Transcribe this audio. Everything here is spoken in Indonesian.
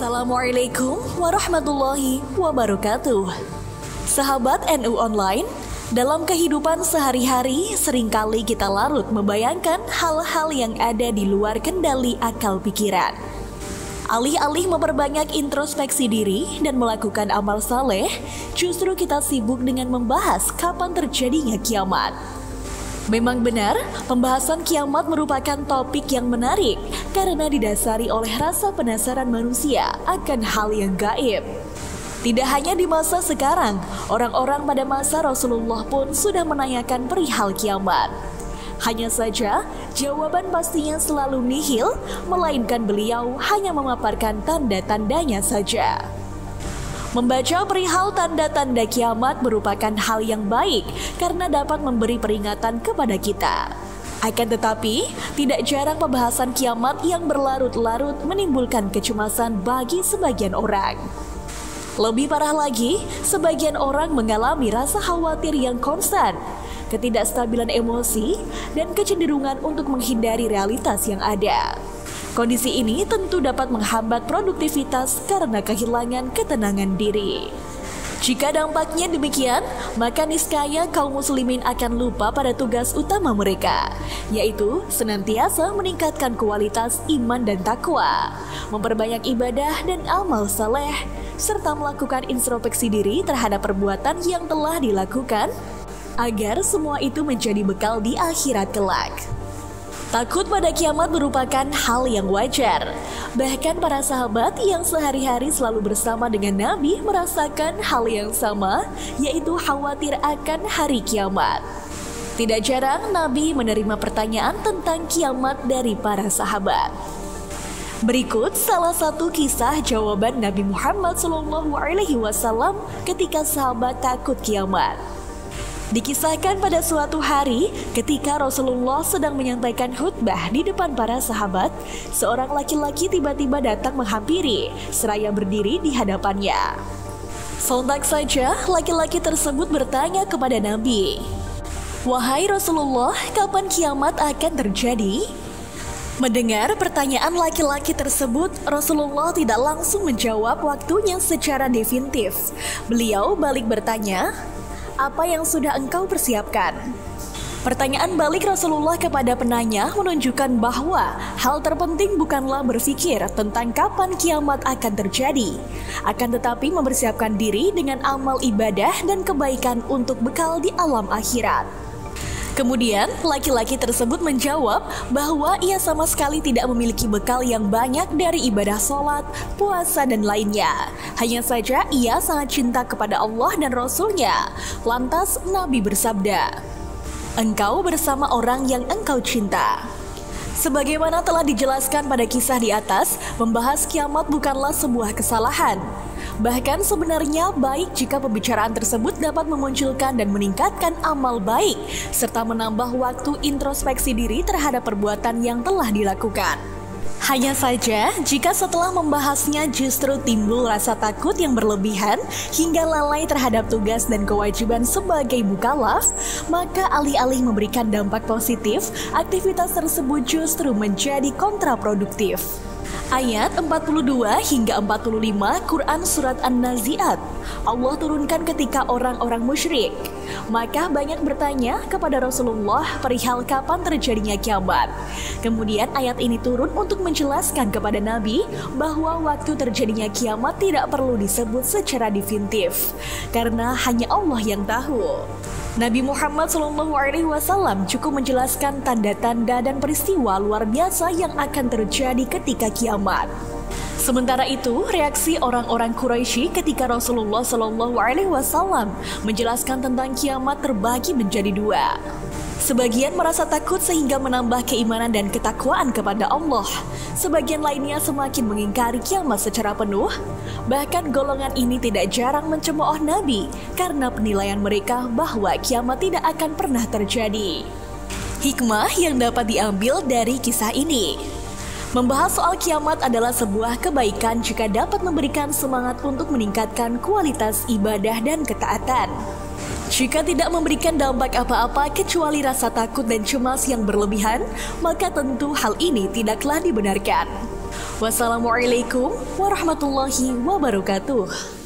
Assalamualaikum warahmatullahi wabarakatuh. Sahabat NU Online, dalam kehidupan sehari-hari seringkali kita larut membayangkan hal-hal yang ada di luar kendali akal pikiran. Alih-alih memperbanyak introspeksi diri dan melakukan amal saleh, justru kita sibuk dengan membahas kapan terjadinya kiamat. Memang benar, pembahasan kiamat merupakan topik yang menarik karena didasari oleh rasa penasaran manusia akan hal yang gaib. Tidak hanya di masa sekarang, orang-orang pada masa Rasulullah pun sudah menanyakan perihal kiamat. Hanya saja, jawaban pastinya selalu nihil, melainkan beliau hanya memaparkan tanda-tandanya saja. Membaca perihal tanda-tanda kiamat merupakan hal yang baik karena dapat memberi peringatan kepada kita. Akan tetapi, tidak jarang pembahasan kiamat yang berlarut-larut menimbulkan kecemasan bagi sebagian orang. Lebih parah lagi, sebagian orang mengalami rasa khawatir yang konstan, ketidakstabilan emosi, dan kecenderungan untuk menghindari realitas yang ada. Kondisi ini tentu dapat menghambat produktivitas karena kehilangan ketenangan diri. Jika dampaknya demikian, maka niscaya kaum muslimin akan lupa pada tugas utama mereka, yaitu senantiasa meningkatkan kualitas iman dan takwa, memperbanyak ibadah dan amal saleh, serta melakukan introspeksi diri terhadap perbuatan yang telah dilakukan, agar semua itu menjadi bekal di akhirat kelak. Takut pada kiamat merupakan hal yang wajar. Bahkan para sahabat yang sehari-hari selalu bersama dengan Nabi merasakan hal yang sama, yaitu khawatir akan hari kiamat. Tidak jarang Nabi menerima pertanyaan tentang kiamat dari para sahabat. Berikut salah satu kisah jawaban Nabi Muhammad SAW ketika sahabat takut kiamat. Dikisahkan pada suatu hari ketika Rasulullah sedang menyampaikan khutbah di depan para sahabat, seorang laki-laki tiba-tiba datang menghampiri seraya berdiri di hadapannya. Sontak saja laki-laki tersebut bertanya kepada Nabi, "Wahai Rasulullah, kapan kiamat akan terjadi?" Mendengar pertanyaan laki-laki tersebut, Rasulullah tidak langsung menjawab waktunya secara definitif. Beliau balik bertanya, "Apa yang sudah engkau persiapkan?" Pertanyaan balik Rasulullah kepada penanya menunjukkan bahwa hal terpenting bukanlah berpikir tentang kapan kiamat akan terjadi, akan tetapi mempersiapkan diri dengan amal ibadah dan kebaikan untuk bekal di alam akhirat. Kemudian, laki-laki tersebut menjawab bahwa ia sama sekali tidak memiliki bekal yang banyak dari ibadah sholat, puasa, dan lainnya. Hanya saja ia sangat cinta kepada Allah dan Rasul-Nya. Lantas Nabi bersabda, "Engkau bersama orang yang engkau cinta." Sebagaimana telah dijelaskan pada kisah di atas, membahas kiamat bukanlah sebuah kesalahan. Bahkan sebenarnya baik jika pembicaraan tersebut dapat memunculkan dan meningkatkan amal baik, serta menambah waktu introspeksi diri terhadap perbuatan yang telah dilakukan. Hanya saja, jika setelah membahasnya justru timbul rasa takut yang berlebihan hingga lalai terhadap tugas dan kewajiban sebagai mukallaf, maka alih-alih memberikan dampak positif, aktivitas tersebut justru menjadi kontraproduktif. Ayat 42 hingga 45 Quran Surat An-Nazi'at, Allah turunkan ketika orang-orang musyrik. Maka banyak bertanya kepada Rasulullah perihal kapan terjadinya kiamat. Kemudian ayat ini turun untuk menjelaskan kepada Nabi bahwa waktu terjadinya kiamat tidak perlu disebut secara definitif, karena hanya Allah yang tahu. Nabi Muhammad SAW cukup menjelaskan tanda-tanda dan peristiwa luar biasa yang akan terjadi ketika kiamat. Sementara itu, reaksi orang-orang Quraisy ketika Rasulullah SAW menjelaskan tentang kiamat terbagi menjadi dua. Sebagian merasa takut sehingga menambah keimanan dan ketakwaan kepada Allah. Sebagian lainnya semakin mengingkari kiamat secara penuh. Bahkan golongan ini tidak jarang mencemooh Nabi karena penilaian mereka bahwa kiamat tidak akan pernah terjadi. Hikmah yang dapat diambil dari kisah ini: membahas soal kiamat adalah sebuah kebaikan jika dapat memberikan semangat untuk meningkatkan kualitas ibadah dan ketaatan. Jika tidak memberikan dampak apa-apa kecuali rasa takut dan cemas yang berlebihan, maka tentu hal ini tidaklah dibenarkan. Wassalamualaikum warahmatullahi wabarakatuh.